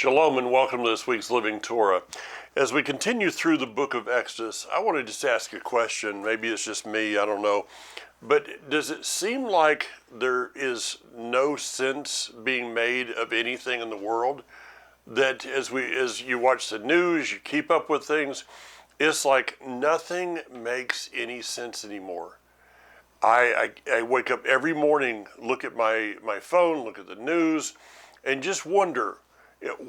Shalom and welcome to this week's Living Torah. As we continue through the book of Exodus, I want to just ask a question. Maybe it's just me, I don't know. But does it seem like there is no sense being made of anything in the world? That as you watch the news, you keep up with things, it's like nothing makes any sense anymore. I wake up every morning, look at my phone, look at the news, and just wonder,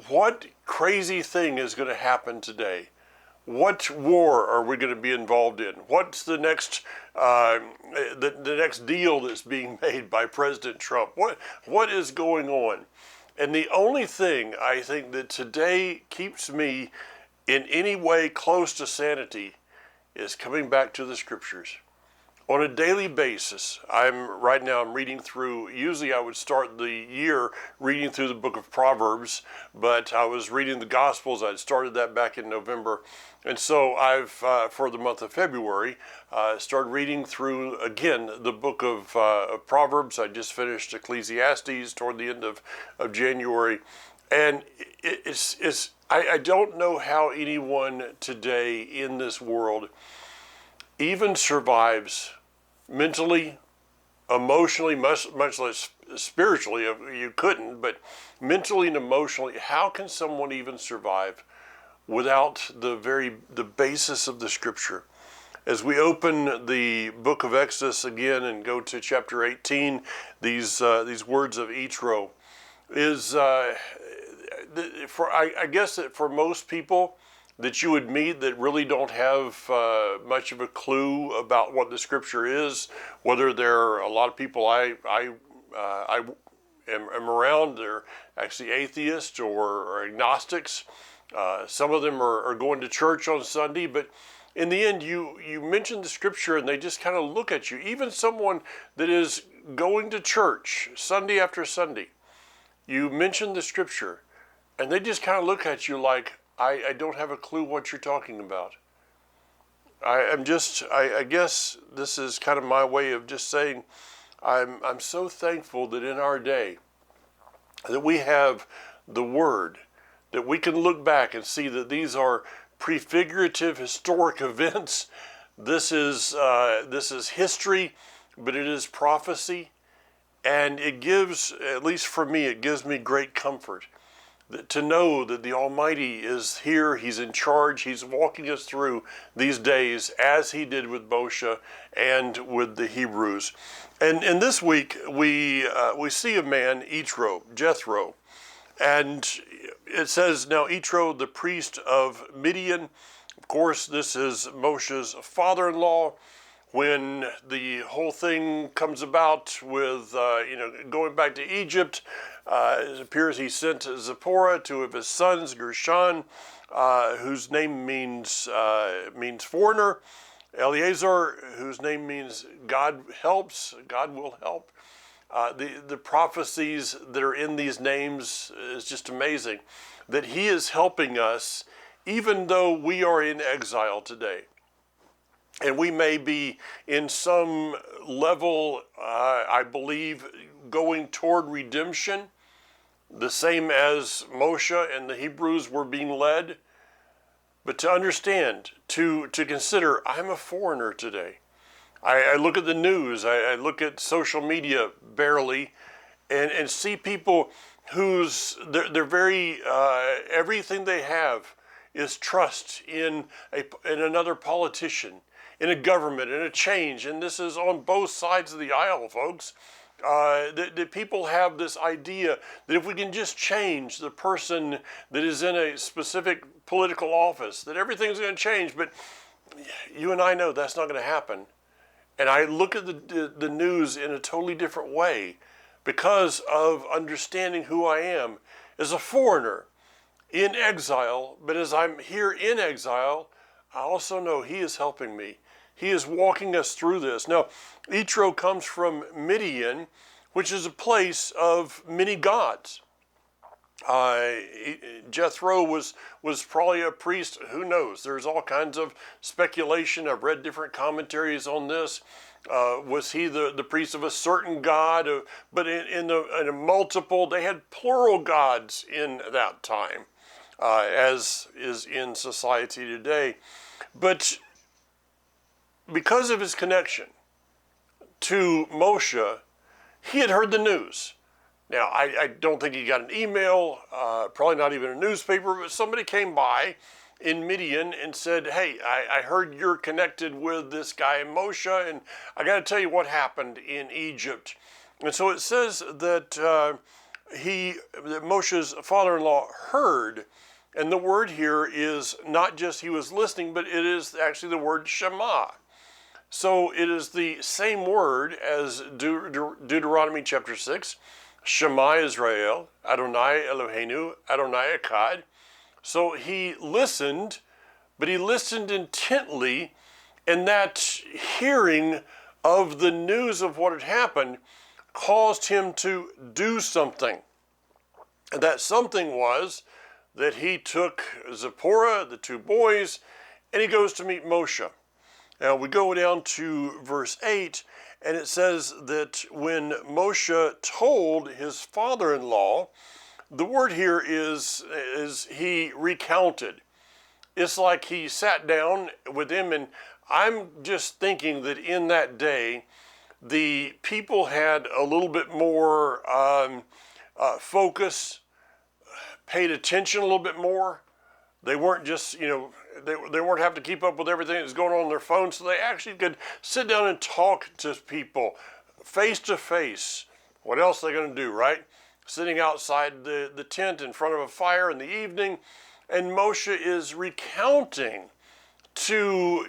what crazy thing is going to happen what war are we going to be involved in? What's the next the next deal that's being made by President Trump? What is going on? And the only thing I think that today keeps me in any way close to sanity is coming back to the scriptures. On a daily basis, right now I'm reading through, usually I would start the year reading through the book of Proverbs, but I was reading the Gospels. I'd started that back in November. And so I've, for the month of February, started reading through, again, the book of Proverbs. I just finished Ecclesiastes toward the end of January. And I don't know how anyone today in this world even survives mentally, emotionally, much less spiritually. You couldn't, but mentally and emotionally, how can someone even survive without the basis of the scripture? As we open the book of Exodus again and go to chapter 18, these words of Jethro is I guess that for most people that you would meet that really don't have much of a clue about what the scripture is, whether they're a lot of people I am around, they're actually atheists or agnostics. Some of them are going to church on Sunday, but in the end, you mention the scripture and they just kind of look at you. Even someone that is going to church Sunday after Sunday, you mention the scripture and they just kind of look at you like, I don't have a clue what you're talking about. I guess this is kind of my way of just saying, I'm so thankful that in our day that we have the Word, that we can look back and see that these are prefigurative historic events. This is history, but it is prophecy, and it gives, at least for me, it gives me great comfort to know that the Almighty is here, He's in charge, He's walking us through these days as He did with Moshe and with the Hebrews. And this week we see a man, Jethro, and it says, now Jethro, the priest of Midian, of course this is Moshe's father-in-law. When the whole thing comes about with going back to Egypt, it appears he sent Zipporah, two of his sons, Gershon, whose name means foreigner, Eleazar, whose name means God helps, God will help. The prophecies that are in these names is just amazing, that he is helping us even though we are in exile today. And we may be in some level, I believe, going toward redemption, the same as Moshe and the Hebrews were being led. But to understand, to consider, I'm a foreigner today. I look at the news, I look at social media barely, and see people they're very, everything they have is trust in another politician, in a government, in a change. And this is on both sides of the aisle, folks. That people have this idea that if we can just change the person that is in a specific political office, that everything's going to change. But you and I know that's not going to happen. And I look at the news in a totally different way because of understanding who I am as a foreigner in exile. But as I'm here in exile, I also know He is helping me. He is walking us through this. Now, Jethro comes from Midian, which is a place of many gods. Jethro was probably a priest. Who knows? There's all kinds of speculation. I've read different commentaries on this. Was he the priest of a certain god? But in a multiple, they had plural gods in that time, as is in society today. But because of his connection to Moshe, he had heard the news. Now, I don't think he got an email, probably not even a newspaper, but somebody came by in Midian and said, hey, I heard you're connected with this guy Moshe, and I got to tell you what happened in Egypt. And so it says that that Moshe's father-in-law heard, and the word here is not just he was listening, but it is actually the word Shema. So it is the same word as Deuteronomy chapter 6, Shema Israel, Adonai Eloheinu, Adonai Echad. So he listened, but he listened intently, and that hearing of the news of what had happened caused him to do something. And that something was that he took Zipporah, the two boys, and he goes to meet Moshe. Now we go down to verse 8, and it says that when Moshe told his father-in-law, the word here is he recounted. It's like he sat down with him, and I'm just thinking that in that day, the people had a little bit more focus, paid attention a little bit more. They weren't just, they weren't having to keep up with everything that was going on their phone, so they actually could sit down and talk to people face to face. What else are they going to do, right? Sitting outside the tent in front of a fire in the evening, and Moshe is recounting to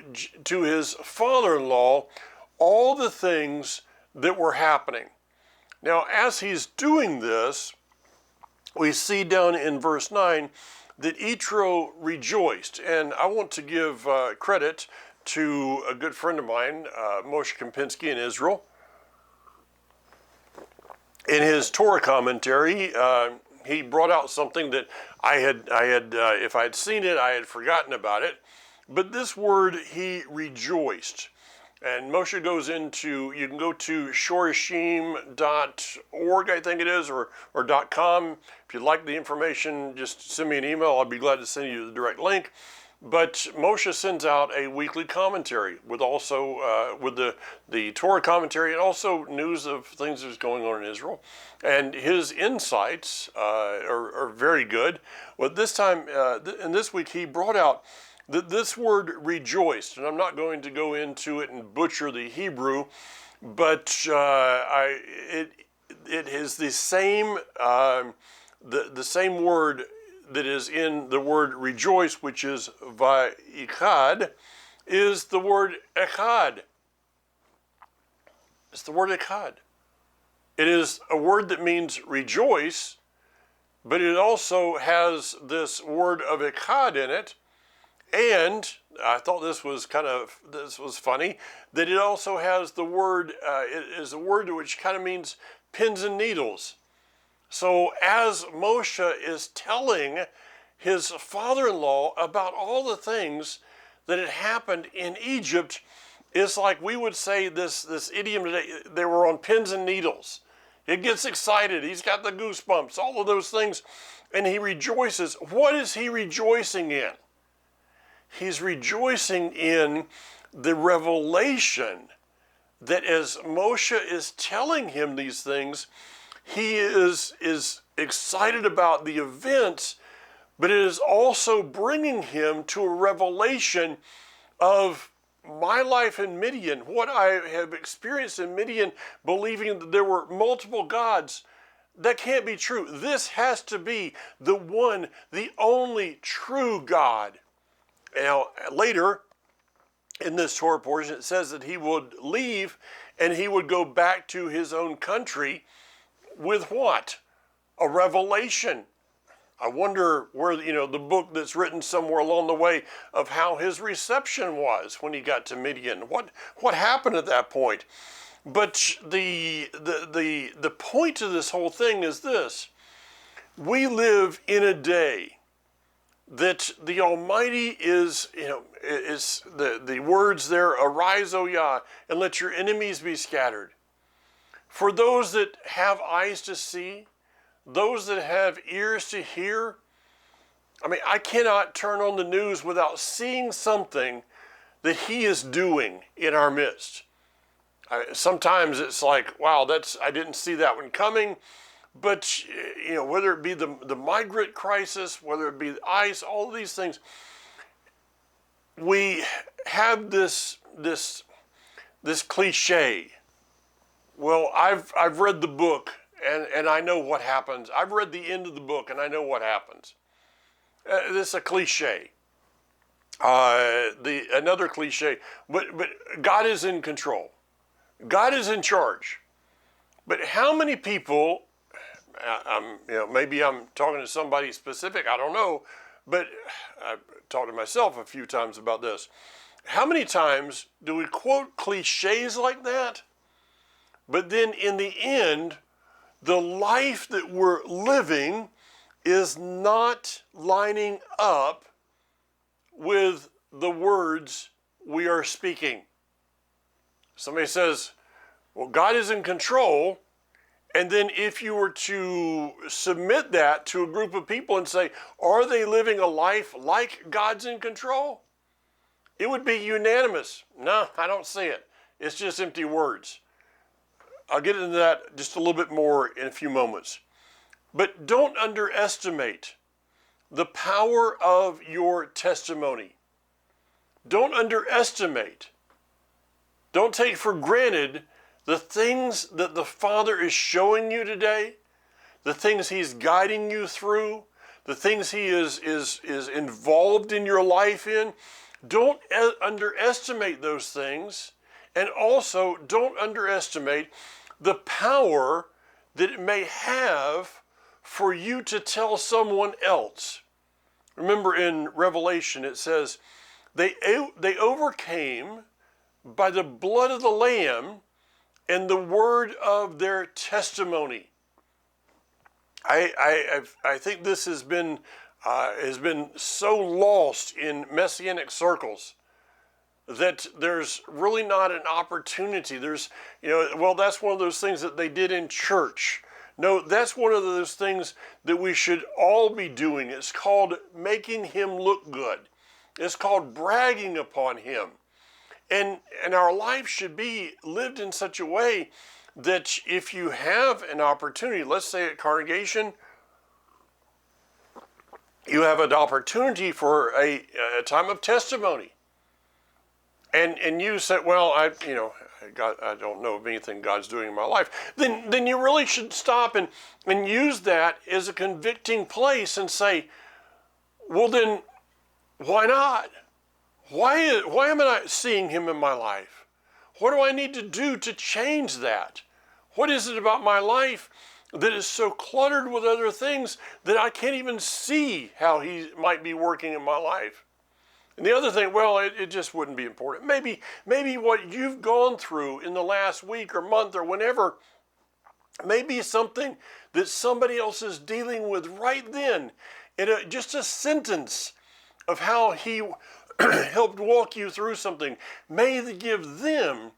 his father-in-law all the things that were happening. Now, as he's doing this, we see down in verse 9 that Jethro rejoiced. And I want to give credit to a good friend of mine, Moshe Kempinski in Israel. In his Torah commentary, he brought out something that I had, if I had seen it, I had forgotten about it. But this word, he rejoiced. And Moshe goes into, you can go to shorashim.org, I think it is, or .com. If you'd like the information, just send me an email. I'll be glad to send you the direct link. But Moshe sends out a weekly commentary with also with the Torah commentary and also news of things that's going on in Israel. And his insights are very good. Well, this time, and this week, he brought out this word rejoiced, and I'm not going to go into it and butcher the Hebrew, but it is the same the same word that is in the word rejoice, which is va'ichad, is the word echad. It's the word echad. It is a word that means rejoice, but it also has this word of echad in it. And I thought this was funny, that it also has the word, it is a word which kind of means pins and needles. So as Moshe is telling his father-in-law about all the things that had happened in Egypt, it's like we would say this idiom today, they were on pins and needles. He gets excited, he's got the goosebumps, all of those things, and he rejoices. What is he rejoicing in? He's rejoicing in the revelation that as Moshe is telling him these things, he is excited about the events, but it is also bringing him to a revelation of my life in Midian, what I have experienced in Midian, believing that there were multiple gods. That can't be true. This has to be the one, the only true God. Now, later in this Torah portion, it says that he would leave and he would go back to his own country with what? A revelation. I wonder where, the book that's written somewhere along the way of how his reception was when he got to Midian. What happened at that point? But the point of this whole thing is this, We live in a day that the Almighty is, is the words there, arise, O Yah, and let your enemies be scattered. For those that have eyes to see, those that have ears to hear, I mean, I cannot turn on the news without seeing something that He is doing in our midst. Sometimes it's like, wow, I didn't see that one coming. But, whether it be the migrant crisis, whether it be ICE, all of these things, we have this cliche. Well, I've read the book and I know what happens. I've read the end of the book and I know what happens. This is a cliche. Another cliche, but God is in control. God is in charge. But how many people, maybe I'm talking to somebody specific, I don't know, but I've talked to myself a few times about this. How many times do we quote cliches like that, but then in the end, the life that we're living is not lining up with the words we are speaking? Somebody says, well, God is in control. And then if you were to submit that to a group of people and say, are they living a life like God's in control? It would be unanimous. No, I don't see it. It's just empty words. I'll get into that just a little bit more in a few moments. But don't underestimate the power of your testimony. Don't underestimate. Don't take for granted the things that the Father is showing you today, the things He's guiding you through, the things He is involved in your life in. Don't underestimate those things, and also don't underestimate the power that it may have for you to tell someone else. Remember in Revelation it says, they overcame by the blood of the Lamb and the word of their testimony. I think this has been so lost in Messianic circles that there's really not an opportunity. There's, well, that's one of those things that they did in church. No, that's one of those things that we should all be doing. It's called making Him look good. It's called bragging upon Him. And our life should be lived in such a way that if you have an opportunity, let's say at congregation, you have an opportunity for a time of testimony. And you said, well, I don't know of anything God's doing in my life. Then you really should stop and use that as a convicting place and say, well then, why not? Why am I not seeing Him in my life? What do I need to do to change that? What is it about my life that is so cluttered with other things that I can't even see how He might be working in my life? And the other thing, well, it just wouldn't be important. Maybe what you've gone through in the last week or month or whenever may be something that somebody else is dealing with right then. In just a sentence of how He helped walk you through something may give them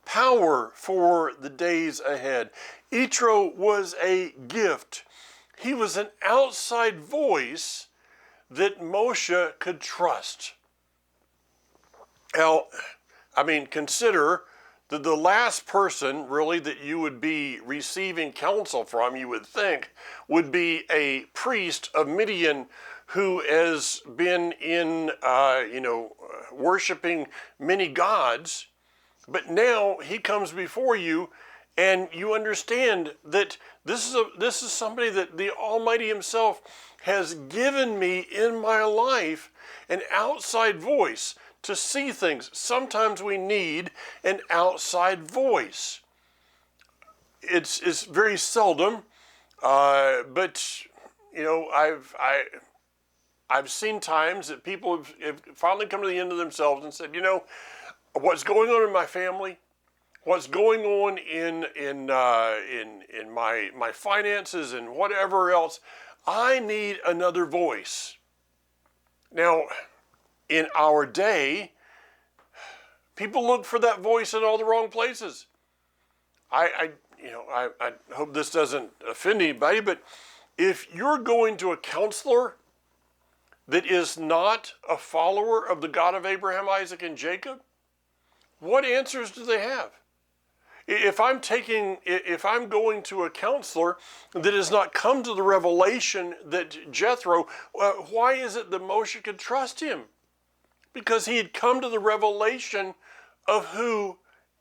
power for the days ahead. Jethro was a gift. He was an outside voice that Moshe could trust. Now, consider that the last person really that you would be receiving counsel from, you would think, would be a priest of Midian who has been in, worshiping many gods, but now he comes before you and you understand that this is somebody that the Almighty Himself has given me in my life, an outside voice to see things. Sometimes we need an outside voice. It's very seldom, but I've seen times that people have finally come to the end of themselves and said, what's going on in my family, what's going on in my finances and whatever else, I need another voice. Now, in our day, people look for that voice in all the wrong places. I hope this doesn't offend anybody, but if you're going to a counselor that is not a follower of the God of Abraham, Isaac, and Jacob, what answers do they have? If I'm going to a counselor that has not come to the revelation that Jethro, why is it that Moshe could trust him? Because he had come to the revelation of who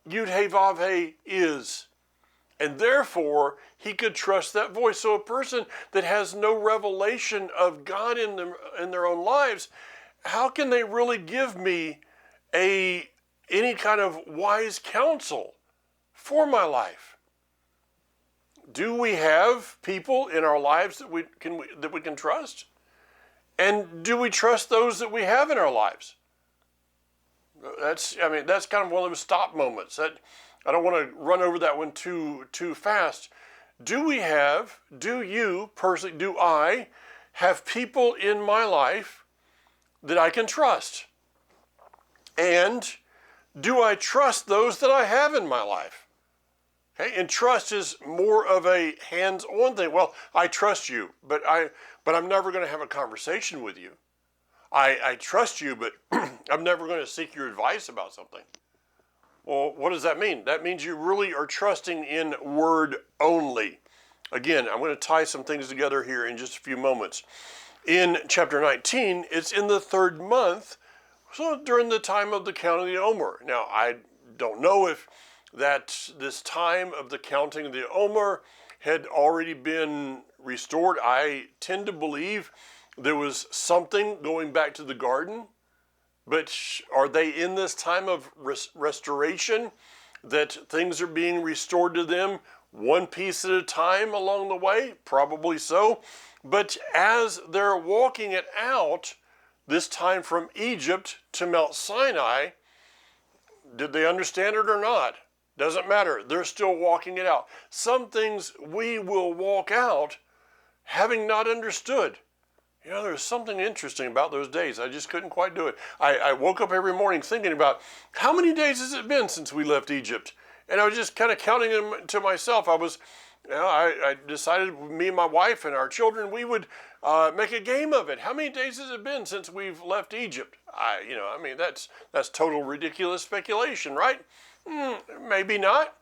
Yud-Heh-Vav-Heh is. And therefore, he could trust that voice. So a person that has no revelation of God in their own lives, how can they really give me any kind of wise counsel for my life? Do we have people in our lives that we can trust? And do we trust those that we have in our lives? That's kind of one of those stop moments. That I don't want to run over that one too fast. Do I have people in my life that I can trust? And do I trust those that I have in my life? Okay, and trust is more of a hands-on thing. Well, I trust you, but I'm never going to have a conversation with you. I trust you, but I'm never going to seek your advice about something. Well, what does that mean? That means you really are trusting in word only. Again, I'm going to tie some things together here in just a few moments. In chapter 19, it's in the 3rd month, so during the time of the count of the Omer. Now, I don't know if this time of the counting of the Omer had already been restored. I tend to believe there was something going back to the garden. But are they in this time of restoration, that things are being restored to them one piece at a time along the way? Probably so. But as they're walking it out, this time from Egypt to Mount Sinai, did they understand it or not? Doesn't matter. They're still walking it out. Some things we will walk out having not understood. You know, there's something interesting about those days. I just couldn't quite do it. I woke up every morning thinking about how many days has it been since we left Egypt? And I was just kind of counting them to myself. I decided, me and my wife and our children, we would make a game of it. How many days has it been since we've left Egypt? That's total ridiculous speculation, right? Maybe not.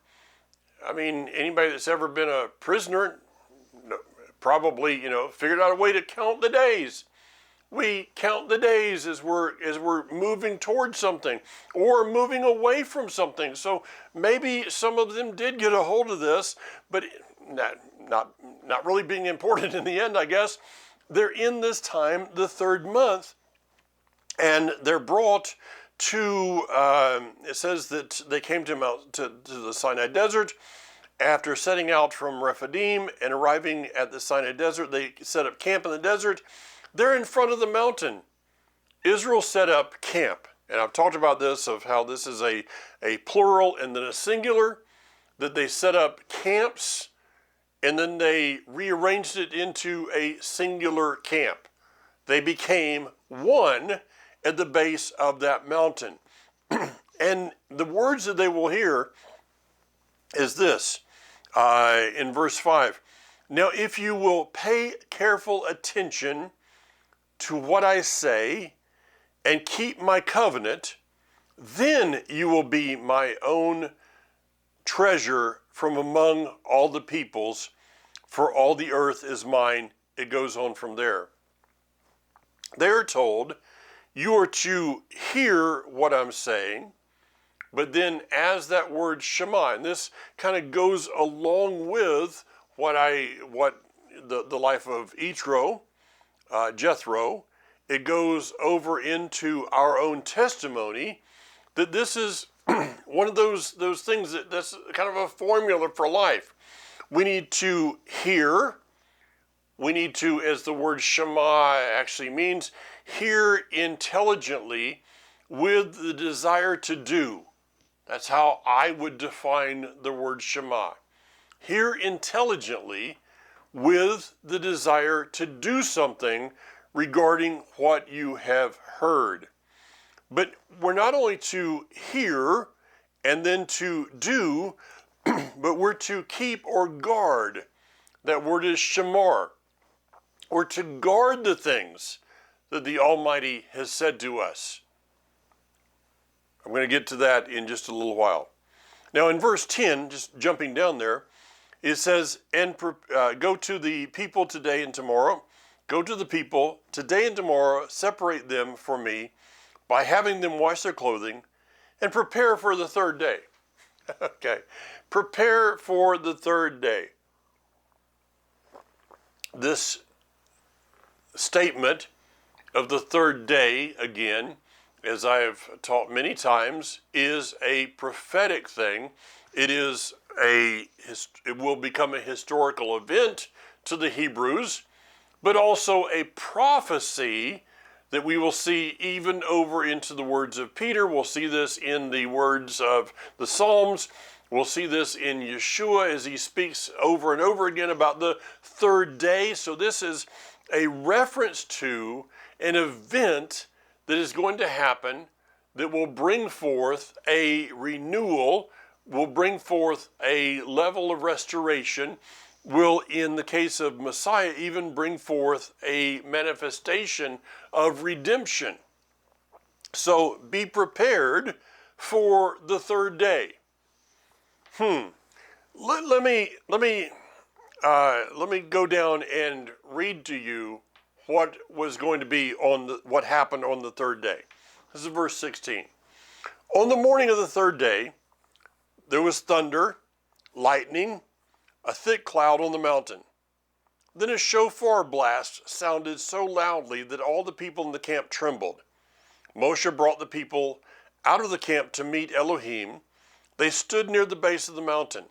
I mean, anybody that's ever been a prisoner probably, figured out a way to count the days. We count the days as we're moving towards something or moving away from something. So maybe some of them did get a hold of this, but not really being important in the end, I guess. They're in this time, the 3rd month, and they're brought to, it says that they came to the Sinai desert. After setting out from Rephidim and arriving at the Sinai desert, they set up camp in the desert. They're in front of the mountain. Israel set up camp. And I've talked about this, of how this is a plural and then a singular, that they set up camps and then they rearranged it into a singular camp. They became one at the base of that mountain. And the words that they will hear is this. In verse 5, now if you will pay careful attention to what I say and keep my covenant, then you will be my own treasure from among all the peoples, for all the earth is mine. It goes on from there. They are told, you are to hear what I'm saying. But then as that word Shema, and this kind of goes along with what the life of Jethro, it goes over into our own testimony, that this is one of those things that's kind of a formula for life. We need to hear. We need to, as the word Shema actually means, hear intelligently with the desire to do. That's how I would define the word Shema. Hear intelligently with the desire to do something regarding what you have heard. But we're not only to hear and then to do, but we're to keep or guard. That word is shamar. Or to guard the things that the Almighty has said to us. I'm going to get to that in just a little while. Now in verse 10, just jumping down there, it says, and go to the people today and tomorrow. Go to the people today and tomorrow, separate them for me by having them wash their clothing and prepare for the third day. Okay, prepare for the third day. This statement of the third day, again, as I have taught many times, is a prophetic thing. It will become a historical event to the Hebrews, but also a prophecy that we will see even over into the words of Peter. We'll see this in the words of the Psalms. We'll see this in Yeshua as he speaks over and over again about the third day. So this is a reference to an event that is going to happen that will bring forth a renewal, will bring forth a level of restoration, will, in the case of Messiah, even bring forth a manifestation of redemption. So be prepared for the third day. Let me go down and read to you what was going to be what happened on the third day. This is verse 16. On the morning of the third day, there was thunder, lightning, a thick cloud on the mountain. Then a shofar blast sounded so loudly that all the people in the camp trembled. Moshe brought the people out of the camp to meet Elohim. They stood near the base of the mountain.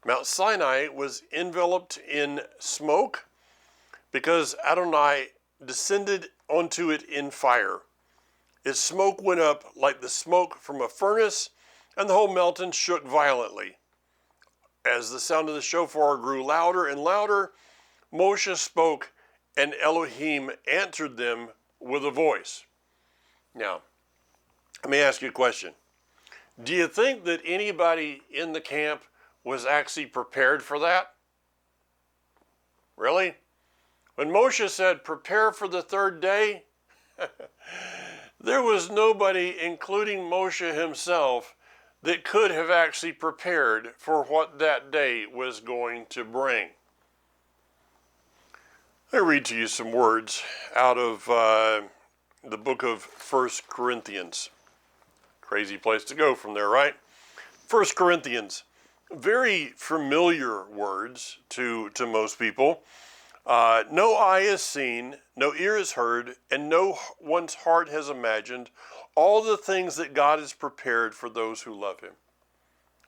Mount Sinai was enveloped in smoke because Adonai descended onto it in fire. Its smoke went up like the smoke from a furnace, and the whole mountain shook violently. As the sound of the shofar grew louder and louder, Moshe spoke, and Elohim answered them with a voice. Now, let me ask you a question. Do you think that anybody in the camp was actually prepared for that? Really? When Moshe said, prepare for the third day, there was nobody, including Moshe himself, that could have actually prepared for what that day was going to bring. I read to you some words out of the book of 1 Corinthians. Crazy place to go from there, right? 1 Corinthians, very familiar words to most people. No eye has seen, no ear has heard, and no one's heart has imagined all the things that God has prepared for those who love him.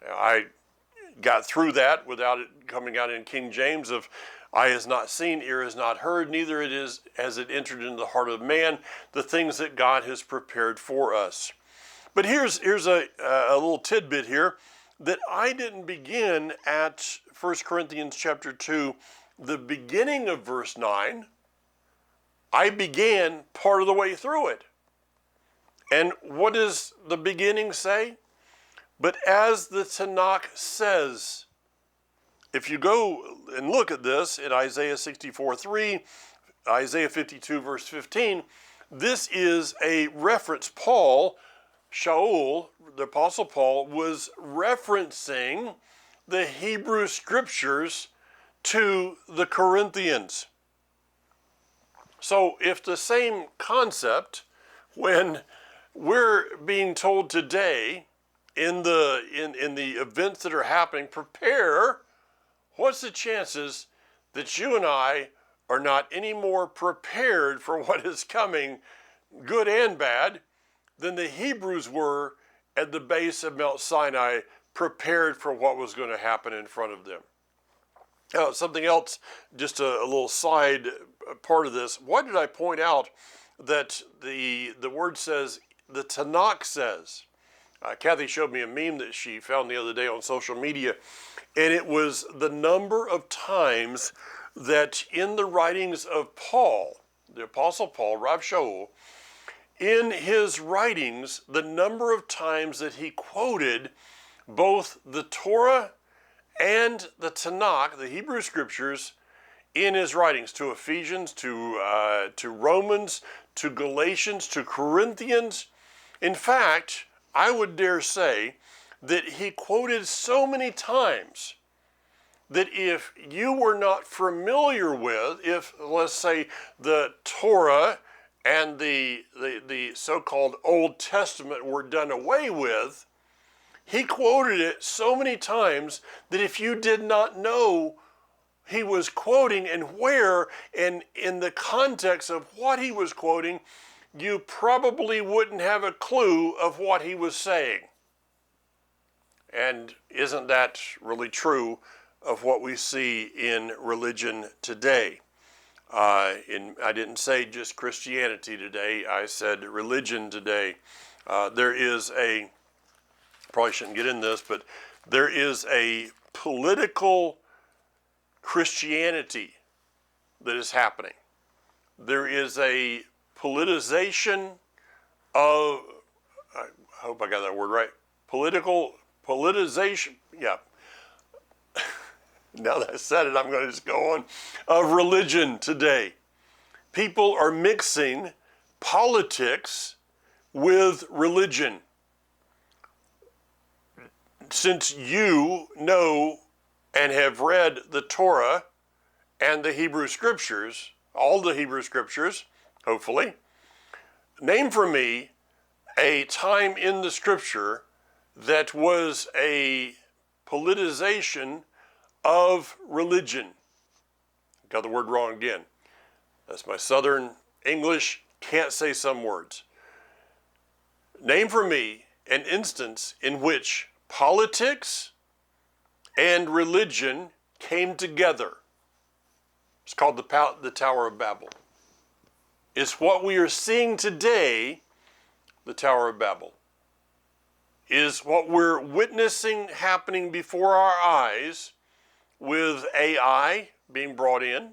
I got through that without it coming out in King James of eye has not seen, ear has not heard, neither has it entered into the heart of man, the things that God has prepared for us. But here's a little tidbit here that I didn't begin at 1 Corinthians chapter 2, the beginning of verse 9. I began part of the way through it. And what does the beginning say? But as the Tanakh says, if you go and look at this in Isaiah 64:3, Isaiah 52 verse 15, this is a reference. Shaul, the Apostle Paul, was referencing the Hebrew scriptures to the Corinthians. So if the same concept, when we're being told today in the events that are happening, prepare, what's the chances that you and I are not any more prepared for what is coming, good and bad, than the Hebrews were at the base of Mount Sinai, prepared for what was going to happen in front of them? Now, something else, just a little side part of this. Why did I point out that the word says, the Tanakh says? Kathy showed me a meme that she found the other day on social media, and it was the number of times that in the writings of Paul, the Apostle Paul, Rav Shaul, in his writings, the number of times that he quoted both the Torah and the Tanakh, the Hebrew Scriptures, in his writings, to Ephesians, to Romans, to Galatians, to Corinthians. In fact, I would dare say that he quoted so many times that if you were not familiar with, if, let's say, the Torah and the so-called Old Testament were done away with, he quoted it so many times that if you did not know he was quoting and where and in the context of what he was quoting, you probably wouldn't have a clue of what he was saying. And isn't that really true of what we see in religion today? I didn't say just Christianity today, I said religion today. There is a, probably shouldn't get in this, but there is a political Christianity that is happening. There is a politicization of, I hope I got that word right, politicization, yeah. Now that I said it, I'm going to just go on, of religion today. People are mixing politics with religion. Since you know and have read the Torah and the Hebrew Scriptures, all the Hebrew Scriptures, hopefully, name for me a time in the Scripture that was a politicization of religion. Got the word wrong again. That's my Southern English, can't say some words. Name for me an instance in which politics and religion came together. It's called the Tower of Babel. It's what we are seeing today, the Tower of Babel, is what we're witnessing happening before our eyes with AI being brought in.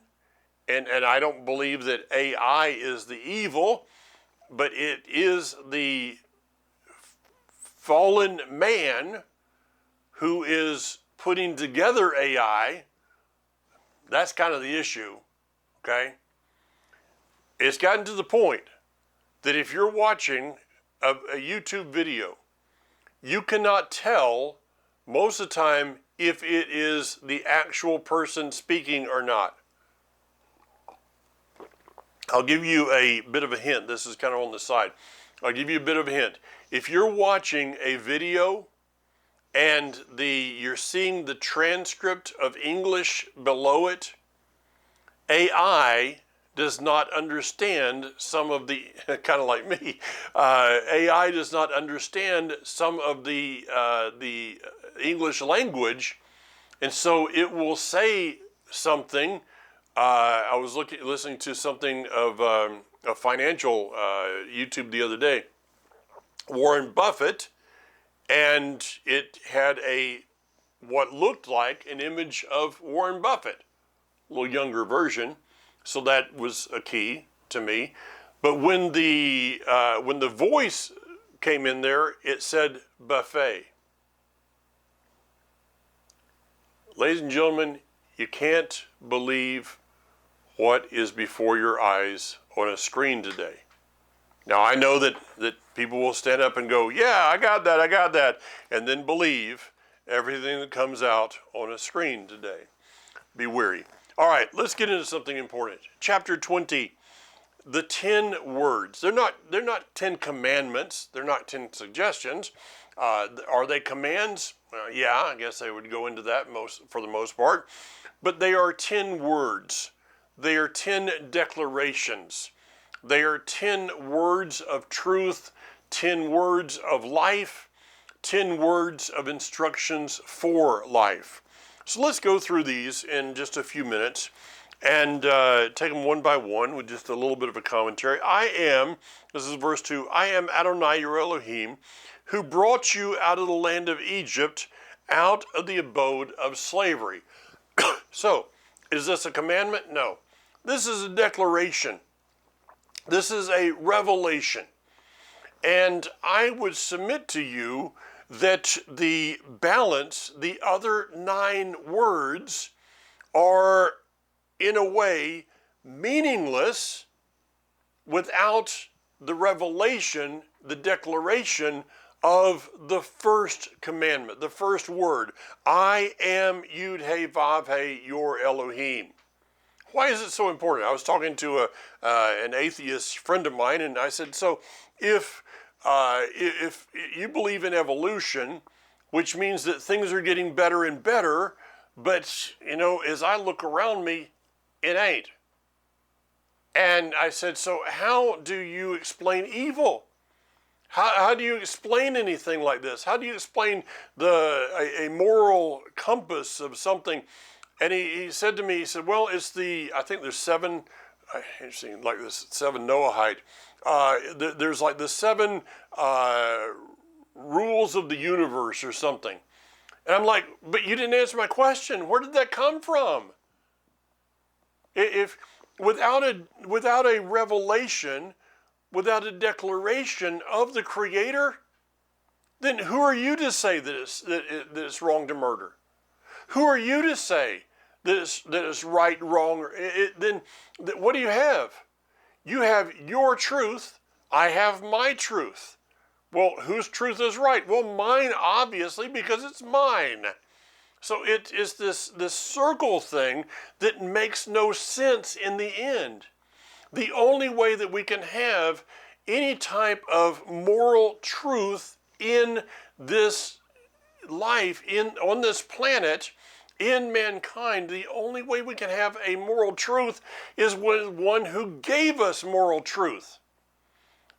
And I don't believe that AI is the evil, but it is the fallen man who is putting together AI. That's kind of the issue, okay? It's gotten to the point that if you're watching a YouTube video, you cannot tell most of the time if it is the actual person speaking or not. I'll give you a bit of a hint. This is kind of on the side. I'll give you a bit of a hint. If you're watching a video and you're seeing the transcript of English below it, AI does not understand some of the, kind of like me, AI does not understand some of the English language, and so it will say something. I was listening to something of a financial YouTube the other day, Warren Buffett, and it had what looked like an image of Warren Buffett, a little younger version. So that was a key to me. But when the voice came in there, it said buffet. Ladies and gentlemen, you can't believe what is before your eyes on a screen today. Now, I know that people will stand up and go, yeah, I got that, and then believe everything that comes out on a screen today. Be wary. All right, let's get into something important. Chapter 20, the 10 words. They're not 10 commandments. They're not 10 suggestions. Are they commands? Yeah, I guess they would go into that for the most part. But they are 10 words. They are 10 declarations. They are 10 words of truth, 10 words of life, 10 words of instructions for life. So let's go through these in just a few minutes and take them one by one with just a little bit of a commentary. This is verse 2, I am Adonai your Elohim, who brought you out of the land of Egypt, out of the abode of slavery. So, Is this a commandment? No. This is a declaration. This is a revelation. And I would submit to you that the balance, the other 9 words, are in a way meaningless without the revelation, the declaration of the first commandment, the first word. I am Yud He Vav He, your Elohim. Why is it so important? I was talking to an atheist friend of mine, and I said, so if you believe in evolution, which means that things are getting better and better, but, as I look around me, it ain't. And I said, so how do you explain evil? How do you explain anything like this? How do you explain a moral compass of something? And he said to me, he said, well, I think there's 7, interesting, like this 7 Noahide. There's like the 7 rules of the universe or something. And I'm like, but you didn't answer my question. Where did that come from? If without a revelation, without a declaration of the Creator, then who are you to say that it's wrong to murder? Who are you to say that it's right, wrong? Then what do you have? You have your truth. I have my truth. Well, whose truth is right? Well, mine, obviously, because it's mine. So it is this circle thing that makes no sense in the end. The only way that we can have any type of moral truth in this life, on this planet, in mankind, the only way we can have a moral truth is with one who gave us moral truth.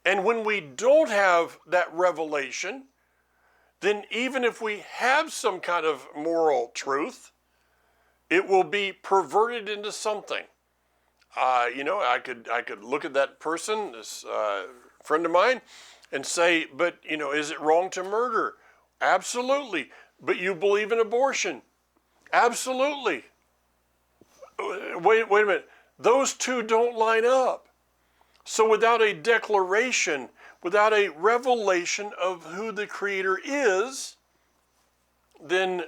And when we don't have that revelation, then even if we have some kind of moral truth, it will be perverted into something. I could look at that person, this friend of mine, and say, but, is it wrong to murder? Absolutely. But you believe in abortion? Absolutely. Wait a minute. Those two don't line up. So without a declaration, without a revelation of who the Creator is, then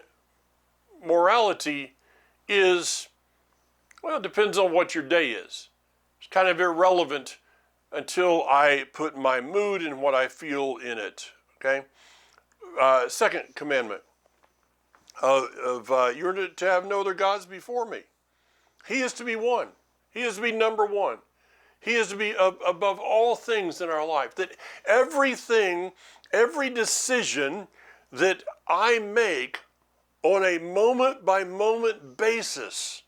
morality is, well, it depends on what your day is. It's kind of irrelevant until I put my mood and what I feel in it, okay? Second commandment you're to have no other gods before me. He is to be one. He is to be number one. He is to be above all things in our life. That everything, every decision that I make on a moment-by-moment basis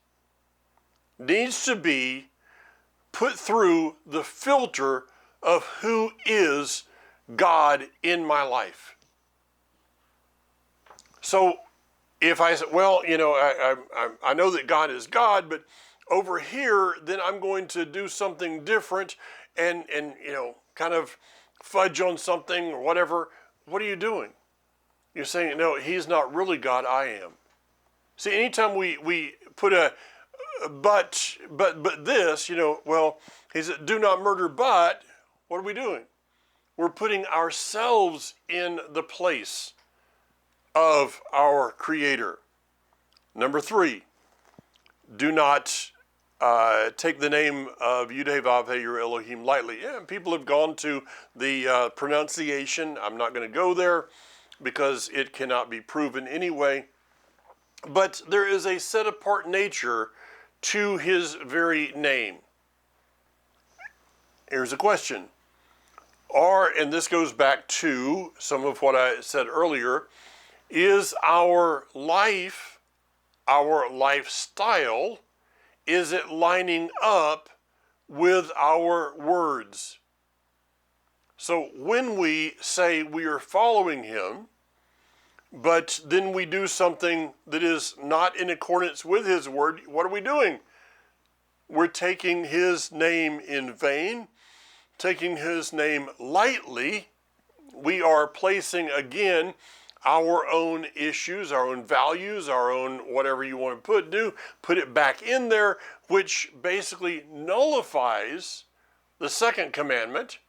needs to be put through the filter of who is God in my life. So if I say, well, I know that God is God, but over here, then I'm going to do something different and kind of fudge on something or whatever. What are you doing? You're saying, no, he's not really God, I am. See, anytime we put a but this, well, he said, do not murder, but what are we doing? We're putting ourselves in the place of our Creator. Number 3, do not take the name of Yud He Vav He, your Elohim, lightly. Yeah, people have gone to the pronunciation. I'm not going to go there because it cannot be proven anyway. But there is a set-apart nature to his very name. Here's a question. And this goes back to some of what I said earlier, is our life, our lifestyle, is it lining up with our words? So when we say we are following him, but then we do something that is not in accordance with his word, what are we doing? We're taking his name in vain, taking his name lightly. We are placing, again, our own issues, our own values, our own whatever you want to put it back in there, which basically nullifies the second commandment,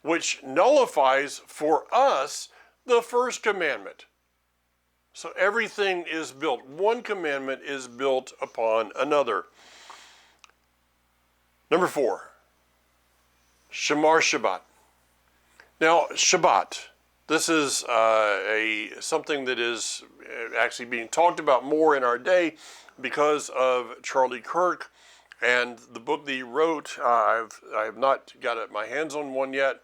which nullifies for us the first commandment. So everything is built. One commandment is built upon another. Number 4, Shamar Shabbat. Now, Shabbat, this is something that is actually being talked about more in our day because of Charlie Kirk and the book that he wrote. I have not got my hands on one yet.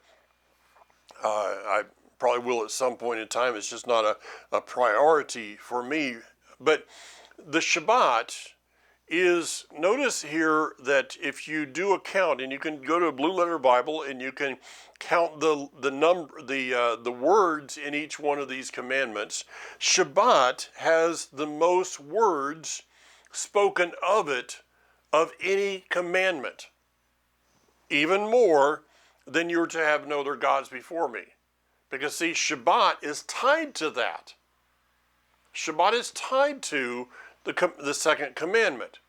I probably will at some point in time. It's just not a priority for me. But the Shabbat is, notice here that if you do a count, and you can go to a Blue Letter Bible and you can count the words in each one of these commandments, Shabbat has the most words spoken of it of any commandment, even more than you're to have no other gods before me. Because see, Shabbat is tied to that. Shabbat is tied to the second commandment.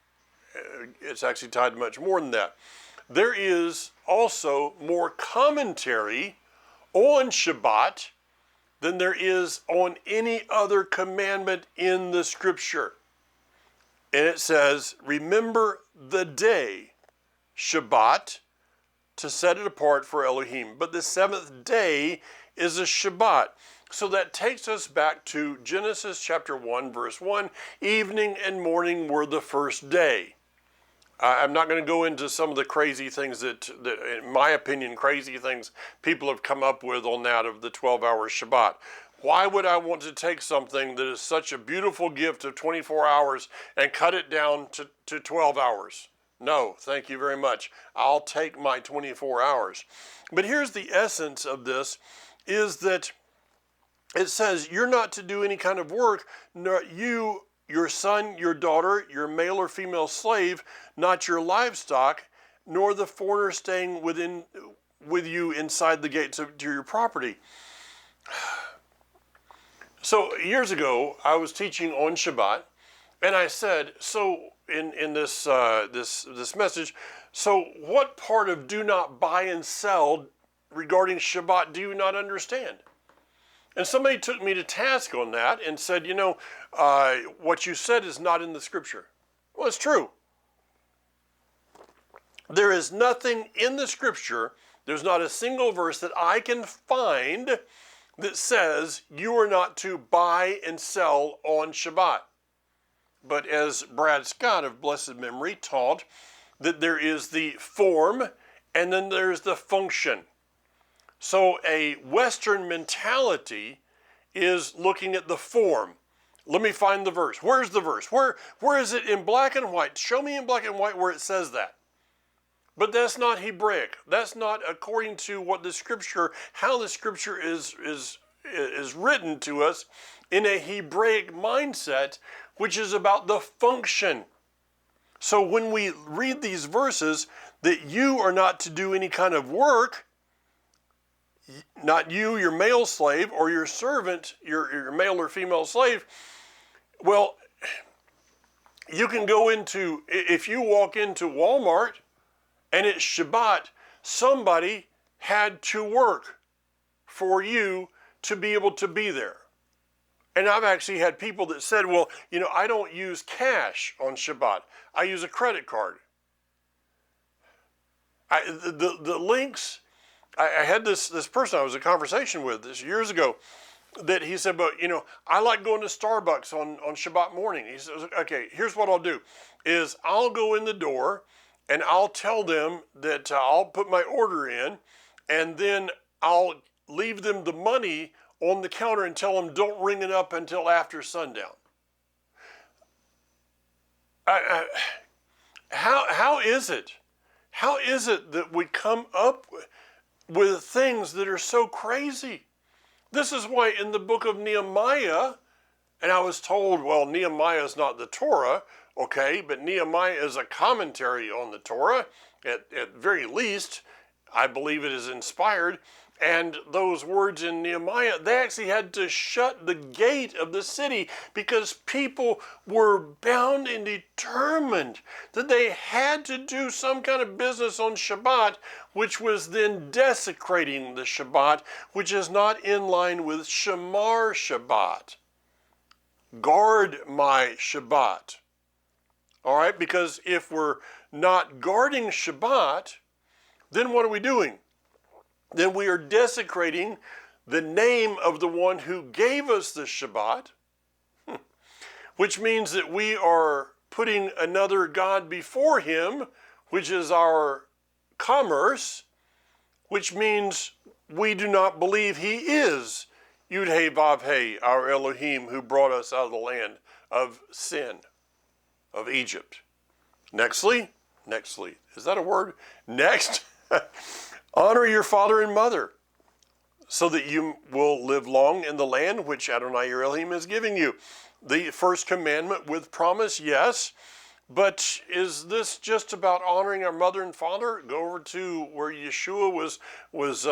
It's actually tied to much more than that. There is also more commentary on Shabbat than there is on any other commandment in the Scripture. And it says, remember the day, Shabbat, to set it apart for Elohim. But the seventh day is a Shabbat. So that takes us back to Genesis chapter 1, verse 1. Evening and morning were the first day. I'm not going to go into some of the crazy things that, in my opinion, crazy things people have come up with on that of the 12-hour Shabbat. Why would I want to take something that is such a beautiful gift of 24 hours and cut it down to 12 hours? No, thank you very much. I'll take my 24 hours. But here's the essence of this, is that it says you're not to do any kind of work, nor you, your son, your daughter, your male or female slave, not your livestock, nor the foreigner staying with you inside the gates to your property. So years ago, I was teaching on Shabbat, and I said, so in this message, so what part of do not buy and sell regarding Shabbat do you not understand? And somebody took me to task on that and said, what you said is not in the Scripture. Well, it's true. There is nothing in the Scripture, there's not a single verse that I can find that says you are not to buy and sell on Shabbat. But as Brad Scott of blessed memory taught, that there is the form and then there's the function. So a Western mentality is looking at the form. Let me find the verse. Where's the verse? Where is it in black and white? Show me in black and white where it says that. But that's not Hebraic. That's not according to what the Scripture, how the Scripture is written to us in a Hebraic mindset, which is about the function. So when we read these verses that you are not to do any kind of work, not you, your male slave, or your servant, your male or female slave, well, you can go into, if you walk into Walmart and it's Shabbat, somebody had to work for you to be able to be there. And I've actually had people that said, well, I don't use cash on Shabbat. I use a credit card. The links, I had this person I was in conversation with this years ago that he said, but I like going to Starbucks on Shabbat morning. He says, okay, here's what I'll do is I'll go in the door and I'll tell them that I'll put my order in, and then I'll leave them the money on the counter and tell them don't ring it up until after sundown. How is it? How is it that we come up with things that are so crazy? This is why in the book of Nehemiah, and I was told, well, Nehemiah is not the Torah, okay, but Nehemiah is a commentary on the Torah. At very least, I believe it is inspired. and those words in Nehemiah, they actually had to shut the gate of the city because people were bound and determined that they had to do some kind of business on Shabbat, which was then desecrating the Shabbat, which is not in line with Shamar Shabbat. Guard my Shabbat. All right, because if we're not guarding Shabbat, then what are we doing? Then we are desecrating the name of the one who gave us the Shabbat, which means that we are putting another God before him, which is our commerce, which means we do not believe he is Yud-He Vav-He, our Elohim, who brought us out of the land of sin, of Egypt. Nextly, is that a word? Next, honor your father and mother, so that you will live long in the land which Adonai your Elohim is giving you. The first commandment with promise, yes, but is this just about honoring our mother and father? Go over to where Yeshua was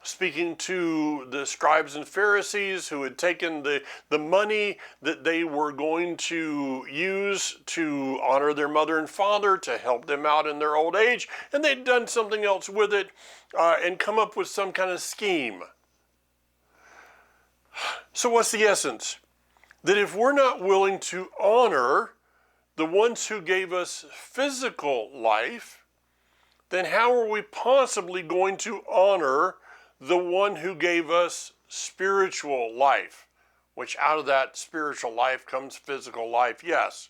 speaking to the scribes and Pharisees who had taken the money that they were going to use to honor their mother and father, to help them out in their old age, and they'd done something else with it and come up with some kind of scheme. So what's the essence? That if we're not willing to honor the ones who gave us physical life, then how are we possibly going to honor the one who gave us spiritual life, which out of that spiritual life comes physical life? Yes.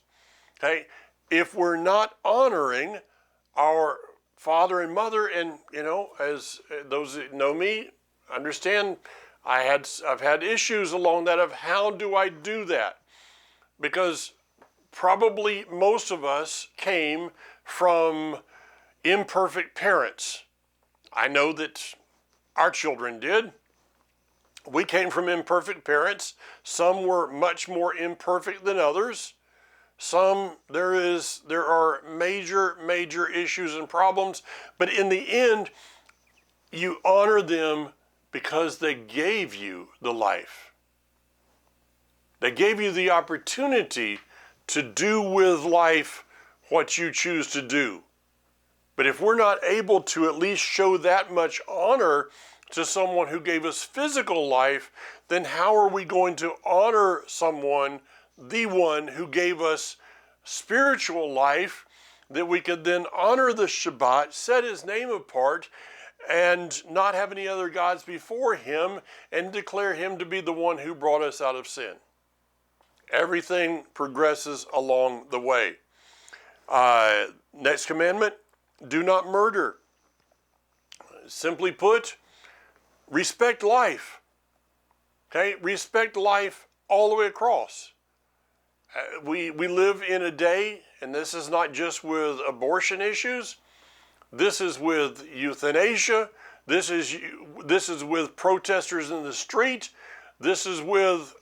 Okay. If we're not honoring our father and mother, and as those that know me understand, I've had issues along that of how do I do that? Because probably most of us came from imperfect parents. I know that our children did. We came from imperfect parents. Some were much more imperfect than others. There are major issues and problems, but in the end, you honor them because they gave you the life. They gave you the opportunity to do with life what you choose to do. But if we're not able to at least show that much honor to someone who gave us physical life, then how are we going to honor someone, the one who gave us spiritual life, that we could then honor the Shabbat, set his name apart, and not have any other gods before him, and declare him to be the one who brought us out of sin? Everything progresses along the way. Next commandment, do not murder. Simply put, respect life. Okay, respect life all the way across. We live in a day, and this is not just with abortion issues. This is with euthanasia. This is with protesters in the street. This is with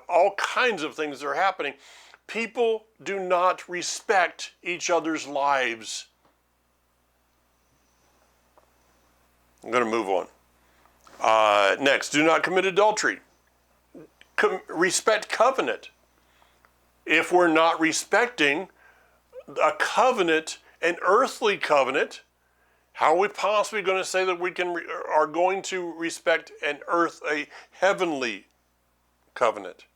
all kinds of things that are happening. People do not respect each other's lives. I'm going to move on. Next, do not commit adultery. Respect covenant. If we're not respecting a covenant, an earthly covenant, how are we possibly going to say that we are going to respect a heavenly covenant?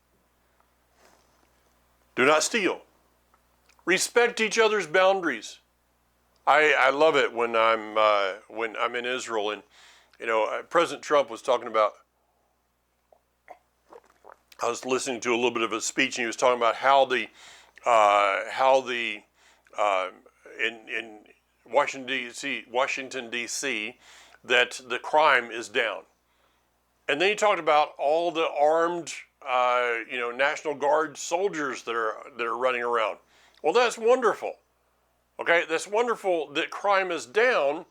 Do not steal. Respect each other's boundaries. I love it when I'm in Israel, and President Trump was talking about. I was listening to a little bit of a speech, and he was talking about how in Washington D.C. that the crime is down, and then he talked about all the armed National Guard soldiers that are running around. Well, that's wonderful. Okay, that's wonderful that crime is down,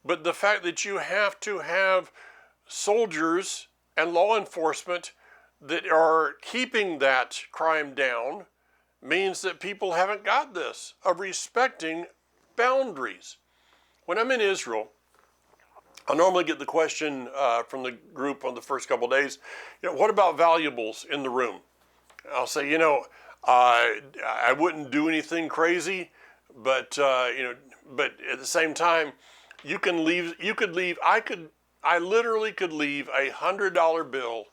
but the fact that you have to have soldiers and law enforcement that are keeping that crime down means that people haven't got this of respecting boundaries. When I'm in Israel, I normally get the question from the group on the first couple of days, what about valuables in the room? I'll say, I wouldn't do anything crazy, but but at the same time, I literally could leave $100 bill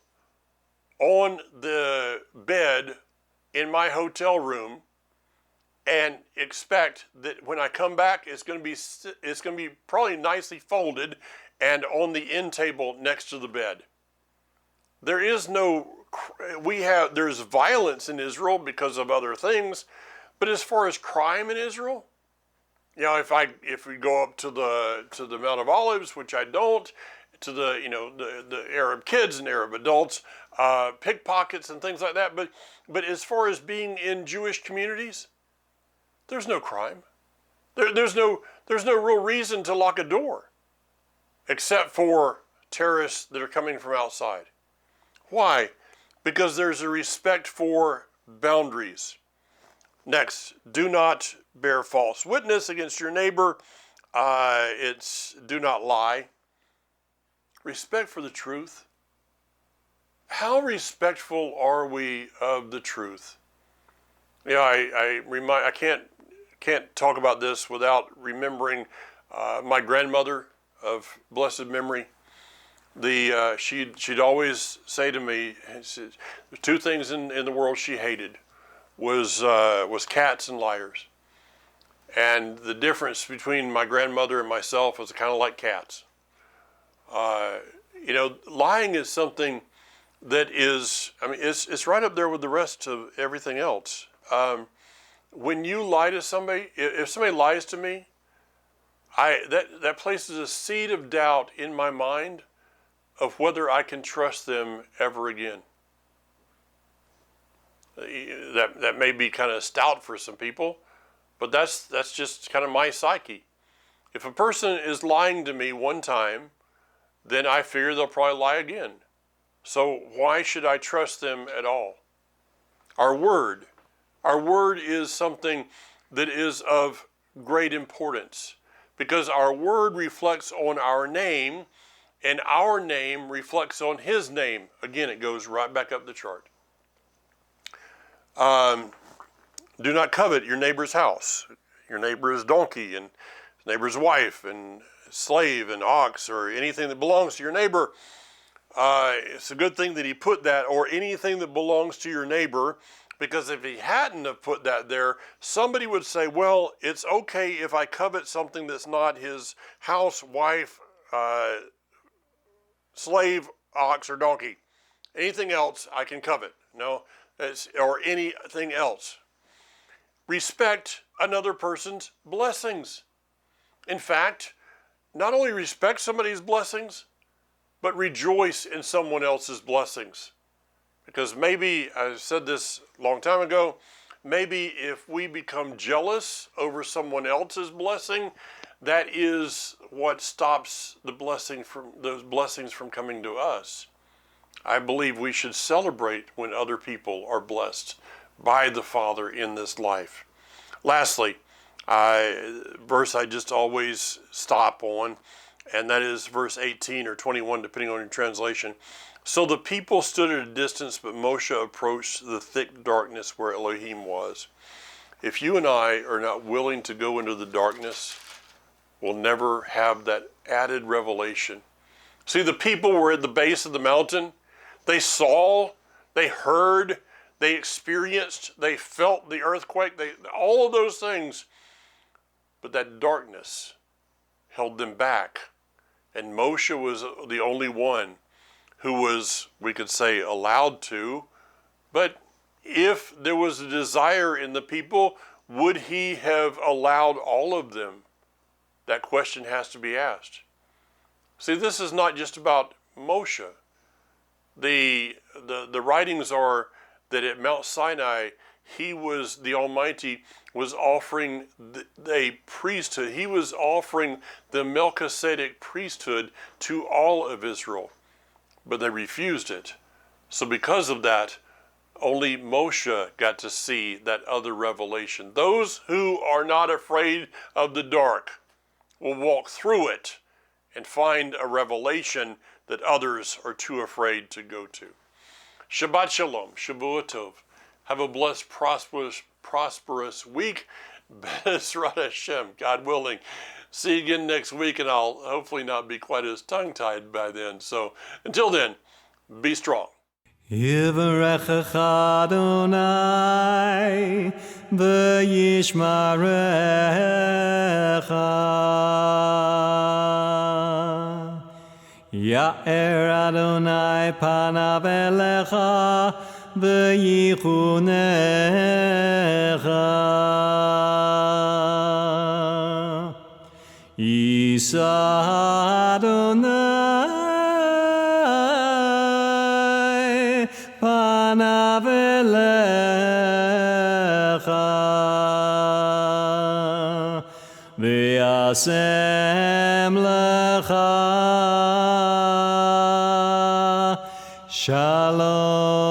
on the bed in my hotel room and expect that when I come back, it's going to be probably nicely folded and on the end table next to the bed. There's violence in Israel because of other things, but as far as crime in Israel, if we go up to the Mount of Olives, which I don't, to the Arab kids and Arab adults, pickpockets and things like that, but as far as being in Jewish communities, there's no crime. There's no real reason to lock a door, except for terrorists that are coming from outside. Why? Because there's a respect for boundaries. Next, do not bear false witness against your neighbor. Do not lie. Respect for the truth. How respectful are we of the truth? I can't talk about this without remembering my grandmother of blessed memory. She'd always say to me, the two things in the world she hated was cats and liars. And the difference between my grandmother and myself was kind of like cats. Lying is something that is, it's right up there with the rest of everything else. When you lie to somebody, if somebody lies to me, that places a seed of doubt in my mind of whether I can trust them ever again. That may be kind of stout for some people, but that's just kind of my psyche. If a person is lying to me one time, then I figure they'll probably lie again. So why should I trust them at all? Our word is something that is of great importance because our word reflects on our name and our name reflects on his name. Again, it goes right back up the chart. Do not covet your neighbor's house, your neighbor's donkey and his neighbor's wife and slave and ox or anything that belongs to your neighbor. It's a good thing that he put that, or anything that belongs to your neighbor, because if he hadn't have put that there, somebody would say, well, it's okay if I covet something that's not his house, wife, slave, ox, or donkey. Anything else I can covet. No, or anything else. Respect another person's blessings. In fact, not only respect somebody's blessings, but rejoice in someone else's blessings. Because maybe, I said this a long time ago, maybe if we become jealous over someone else's blessing, that is what stops those blessings from coming to us. I believe we should celebrate when other people are blessed by the Father in this life. Lastly, verse I just always stop on, and that is verse 18 or 21, depending on your translation. So the people stood at a distance, but Moshe approached the thick darkness where Elohim was. If you and I are not willing to go into the darkness, we'll never have that added revelation. See, the people were at the base of the mountain. They saw, they heard, they experienced, they felt the earthquake, all of those things. But that darkness held them back. And Moshe was the only one who was, we could say, allowed to. But if there was a desire in the people, would he have allowed all of them? That question has to be asked. See, this is not just about Moshe. The writings are that at Mount Sinai, the Almighty was offering a priesthood. He was offering the Melchizedek priesthood to all of Israel, but they refused it. So because of that, only Moshe got to see that other revelation. Those who are not afraid of the dark will walk through it and find a revelation that others are too afraid to go to. Shabbat Shalom, Shavua Tov. Have a blessed, prosperous week. Bezrat Hashem, God willing. See you again next week, and I'll hopefully not be quite as tongue-tied by then. So until then, be strong. Yivarechecha Adonai v'yishmarecha. Ya'er Adonai panav elecha v'yichunecha. Yisa Adonai panav elecha v'yasem lecha shalom.